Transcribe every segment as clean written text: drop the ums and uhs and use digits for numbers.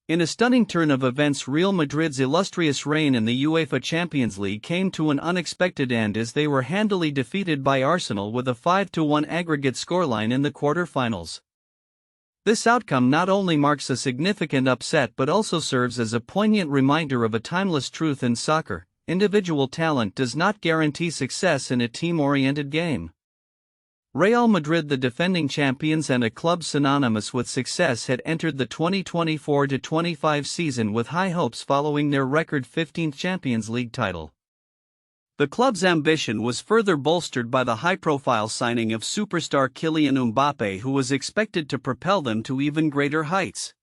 In a stunning turn of events, Real Madrid's illustrious reign in the UEFA Champions League came to an unexpected end as they were handily defeated by Arsenal with a 5-1 aggregate scoreline in the quarterfinals. This outcome not only marks a significant upset but also serves as a poignant reminder of a timeless truth in soccer: individual talent does not guarantee success in a team-oriented game. Real Madrid, the defending champions and a club synonymous with success, had entered the 2024-25 season with high hopes following their record 15th Champions League title. The club's ambition was further bolstered by the high-profile signing of superstar Kylian Mbappé, who was expected to propel them to even greater heights.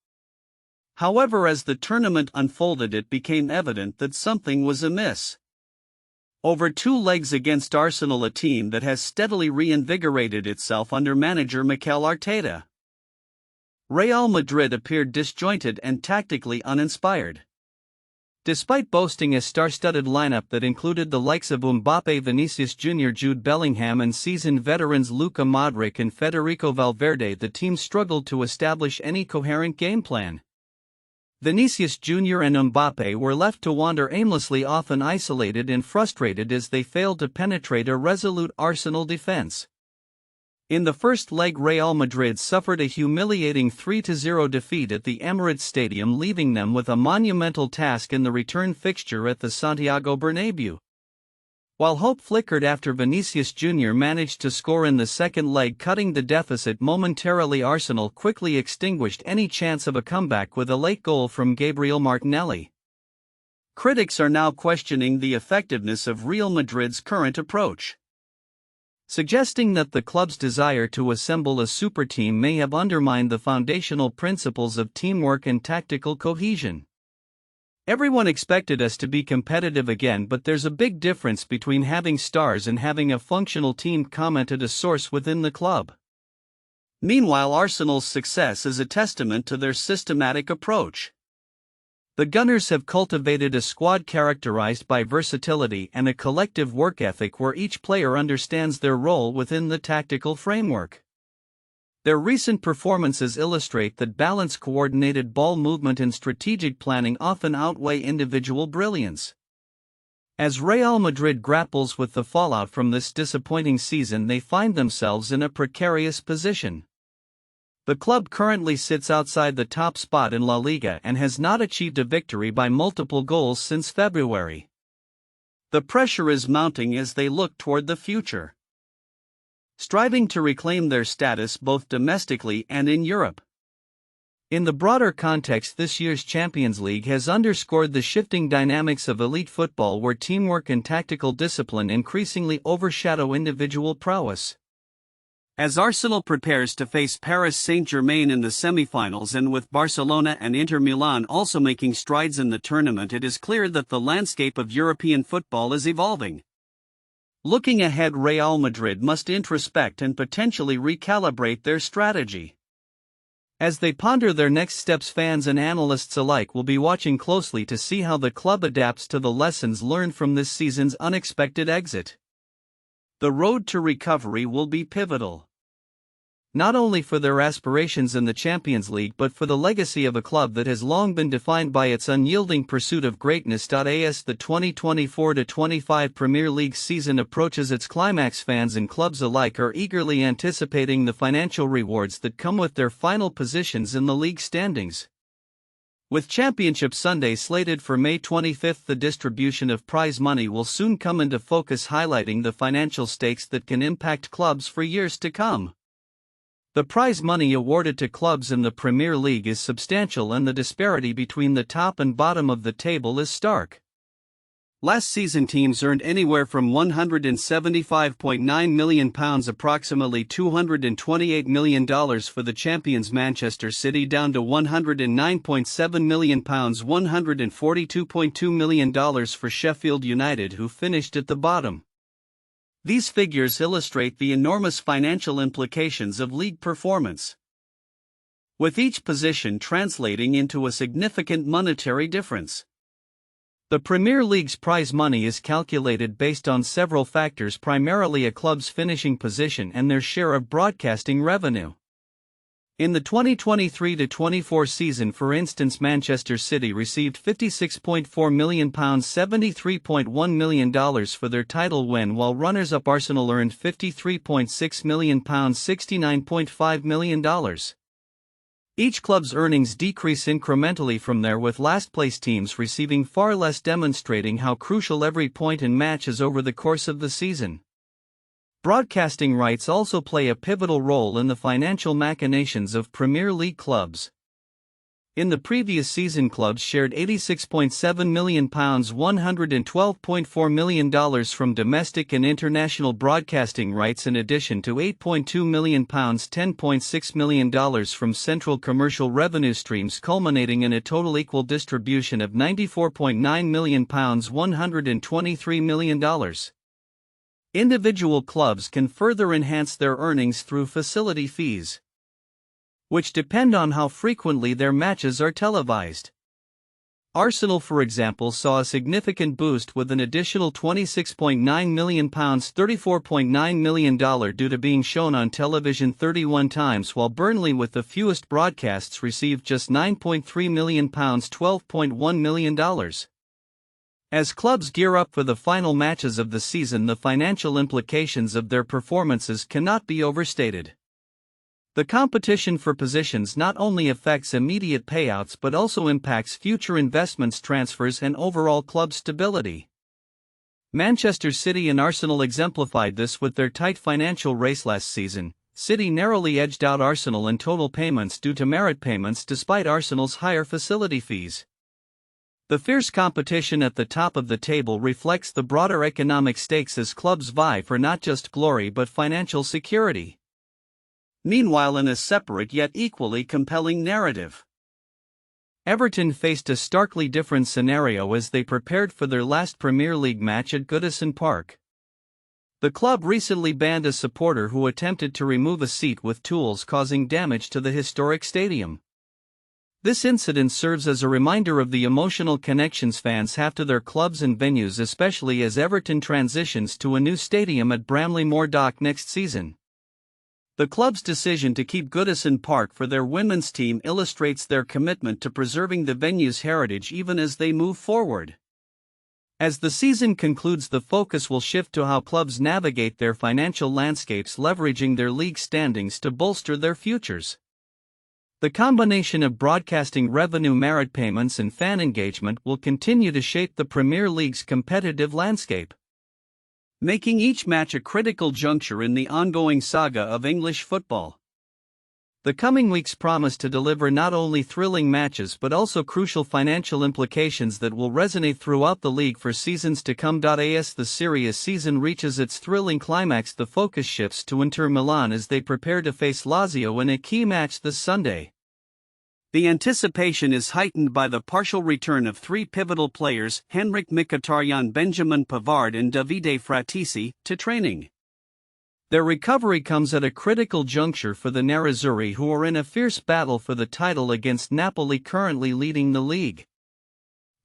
However, as the tournament unfolded, it became evident that something was amiss. Over two legs against Arsenal, a team that has steadily reinvigorated itself under manager Mikel Arteta, Real Madrid appeared disjointed and tactically uninspired. Despite boasting a star-studded lineup that included the likes of Mbappé, Vinicius Jr., Jude Bellingham and seasoned veterans Luka Modric and Federico Valverde, the team struggled to establish any coherent game plan. Vinicius Jr. and Mbappé were left to wander aimlessly, often isolated and frustrated as they failed to penetrate a resolute Arsenal defense. In the first leg, Real Madrid suffered a humiliating 3-0 defeat at the Emirates Stadium, leaving them with a monumental task in the return fixture at the Santiago Bernabéu. While hope flickered after Vinicius Jr. managed to score in the second leg, cutting the deficit momentarily, Arsenal quickly extinguished any chance of a comeback with a late goal from Gabriel Martinelli. Critics are now questioning the effectiveness of Real Madrid's current approach, suggesting that the club's desire to assemble a super team may have undermined the foundational principles of teamwork and tactical cohesion. Everyone expected us to be competitive again, but there's a big difference between having stars and having a functional team, commented a source within the club. Meanwhile, Arsenal's success is a testament to their systematic approach. The Gunners have cultivated a squad characterized by versatility and a collective work ethic where each player understands their role within the tactical framework. Their recent performances illustrate that balanced, coordinated ball movement and strategic planning often outweigh individual brilliance. As Real Madrid grapples with the fallout from this disappointing season, they find themselves in a precarious position. The club currently sits outside the top spot in La Liga and has not achieved a victory by multiple goals since February. The pressure is mounting as they look toward the future, striving to reclaim their status both domestically and in Europe. In the broader context, this year's Champions League has underscored the shifting dynamics of elite football, where teamwork and tactical discipline increasingly overshadow individual prowess. As Arsenal prepares to face Paris Saint-Germain in the semi-finals, and with Barcelona and Inter Milan also making strides in the tournament, it is clear that the landscape of European football is evolving. Looking ahead, Real Madrid must introspect and potentially recalibrate their strategy. As they ponder their next steps, fans and analysts alike will be watching closely to see how the club adapts to the lessons learned from this season's unexpected exit. The road to recovery will be pivotal, not only for their aspirations in the Champions League but for the legacy of a club that has long been defined by its unyielding pursuit of greatness. As the 2024-25 Premier League season approaches its climax, fans and clubs alike are eagerly anticipating the financial rewards that come with their final positions in the league standings. With Championship Sunday slated for May 25, the distribution of prize money will soon come into focus, highlighting the financial stakes that can impact clubs for years to come. The prize money awarded to clubs in the Premier League is substantial, and the disparity between the top and bottom of the table is stark. Last season, teams earned anywhere from £175.9 million, approximately $228 million for the champions Manchester City, down to £109.7 million, $142.2 million for Sheffield United, who finished at the bottom. These figures illustrate the enormous financial implications of league performance, with each position translating into a significant monetary difference. The Premier League's prize money is calculated based on several factors, primarily a club's finishing position and their share of broadcasting revenue. In the 2023-24 season, for instance, Manchester City received £56.4 million, $73.1 million for their title win, while runners-up Arsenal earned £53.6 million, $69.5 million. Each club's earnings decrease incrementally from there, with last-place teams receiving far less, demonstrating how crucial every point and match is over the course of the season. Broadcasting rights also play a pivotal role in the financial machinations of Premier League clubs. In the previous season, clubs shared £86.7 million, $112.4 million from domestic and international broadcasting rights, in addition to £8.2 million, $10.6 million from central commercial revenue streams, culminating in a total equal distribution of £94.9 million, $123 million. Individual clubs can further enhance their earnings through facility fees, which depend on how frequently their matches are televised. Arsenal, for example, saw a significant boost with an additional £26.9 million, $34.9 million due to being shown on television 31 times, while Burnley, with the fewest broadcasts, received just £9.3 million, $12.1 million. As clubs gear up for the final matches of the season, the financial implications of their performances cannot be overstated. The competition for positions not only affects immediate payouts but also impacts future investments, transfers, and overall club stability. Manchester City and Arsenal exemplified this with their tight financial race last season. City narrowly edged out Arsenal in total payments due to merit payments, despite Arsenal's higher facility fees. The fierce competition at the top of the table reflects the broader economic stakes as clubs vie for not just glory but financial security. Meanwhile, in a separate yet equally compelling narrative, Everton faced a starkly different scenario as they prepared for their last Premier League match at Goodison Park. The club recently banned a supporter who attempted to remove a seat with tools, causing damage to the historic stadium. This incident serves as a reminder of the emotional connections fans have to their clubs and venues, especially as Everton transitions to a new stadium at Bramley-Moore Dock next season. The club's decision to keep Goodison Park for their women's team illustrates their commitment to preserving the venue's heritage even as they move forward. As the season concludes, the focus will shift to how clubs navigate their financial landscapes, leveraging their league standings to bolster their futures. The combination of broadcasting revenue, merit payments, and fan engagement will continue to shape the Premier League's competitive landscape, making each match a critical juncture in the ongoing saga of English football. The coming weeks promise to deliver not only thrilling matches but also crucial financial implications that will resonate throughout the league for seasons to come. As the Serie A season reaches its thrilling climax, the focus shifts to Inter Milan as they prepare to face Lazio in a key match this Sunday. The anticipation is heightened by the partial return of three pivotal players, Henrik Mkhitaryan, Benjamin Pavard, and Davide Fratesi, to training. Their recovery comes at a critical juncture for the Nerazzurri, who are in a fierce battle for the title against Napoli, currently leading the league.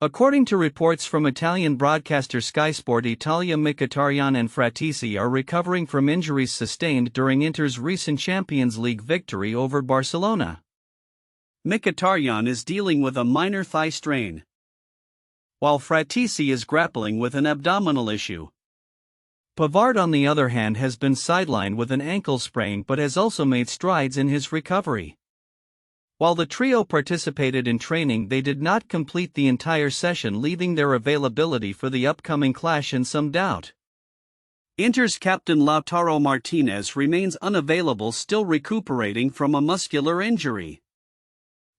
According to reports from Italian broadcaster Sky Sport Italia, Mkhitaryan and Fratesi are recovering from injuries sustained during Inter's recent Champions League victory over Barcelona. Mkhitaryan is dealing with a minor thigh strain, while Fratesi is grappling with an abdominal issue. Pavard, on the other hand, has been sidelined with an ankle sprain but has also made strides in his recovery. While the trio participated in training, they did not complete the entire session, leaving their availability for the upcoming clash in some doubt. Inter's captain Lautaro Martinez remains unavailable, still recuperating from a muscular injury.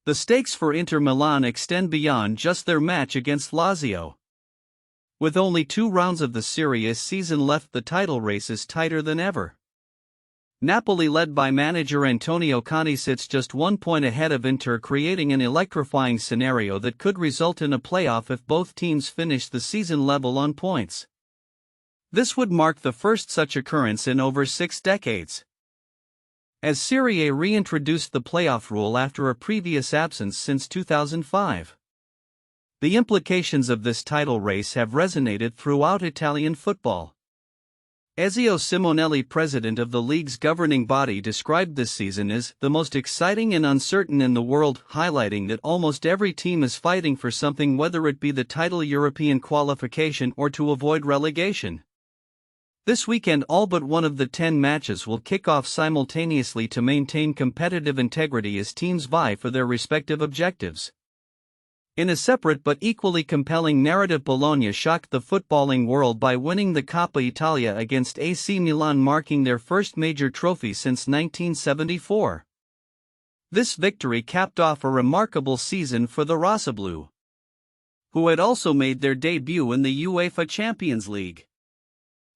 The stakes for Inter Milan extend beyond just their match against Lazio. With only 2 rounds of the Serie A season left, the title race is tighter than ever. Napoli, led by manager Antonio Conte, sits just 1 point ahead of Inter, creating an electrifying scenario that could result in a playoff if both teams finish the season level on points. This would mark the first such occurrence in over 6 decades. As Serie A reintroduced the playoff rule after a previous absence since 2005. The implications of this title race have resonated throughout Italian football. Ezio Simonelli, president of the league's governing body, described this season as the most exciting and uncertain in the world, highlighting that almost every team is fighting for something, whether it be the title, European qualification, or to avoid relegation. This weekend, all but one of the 10 matches will kick off simultaneously to maintain competitive integrity as teams vie for their respective objectives. In a separate but equally compelling narrative, Bologna shocked the footballing world by winning the Coppa Italia against AC Milan, marking their first major trophy since 1974. This victory capped off a remarkable season for the Rossoblu, who had also made their debut in the UEFA Champions League.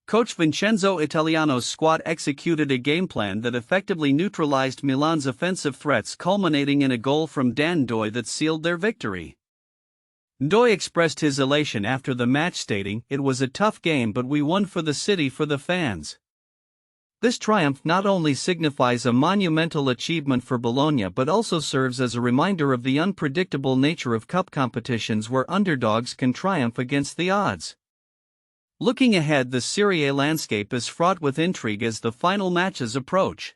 Coach Vincenzo Italiano's squad executed a game plan that effectively neutralized Milan's offensive threats, culminating in a goal from Dan Doy that sealed their victory. Doy expressed his elation after the match, stating, "It was a tough game, but we won for the city, for the fans." This triumph not only signifies a monumental achievement for Bologna but also serves as a reminder of the unpredictable nature of cup competitions where underdogs can triumph against the odds. Looking ahead, the Serie A landscape is fraught with intrigue as the final matches approach.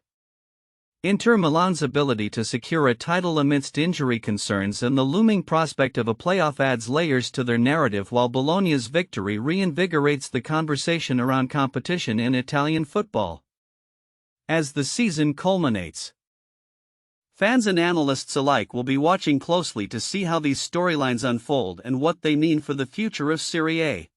Inter Milan's ability to secure a title amidst injury concerns and the looming prospect of a playoff adds layers to their narrative, while Bologna's victory reinvigorates the conversation around competition in Italian football. As the season culminates, fans and analysts alike will be watching closely to see how these storylines unfold and what they mean for the future of Serie A.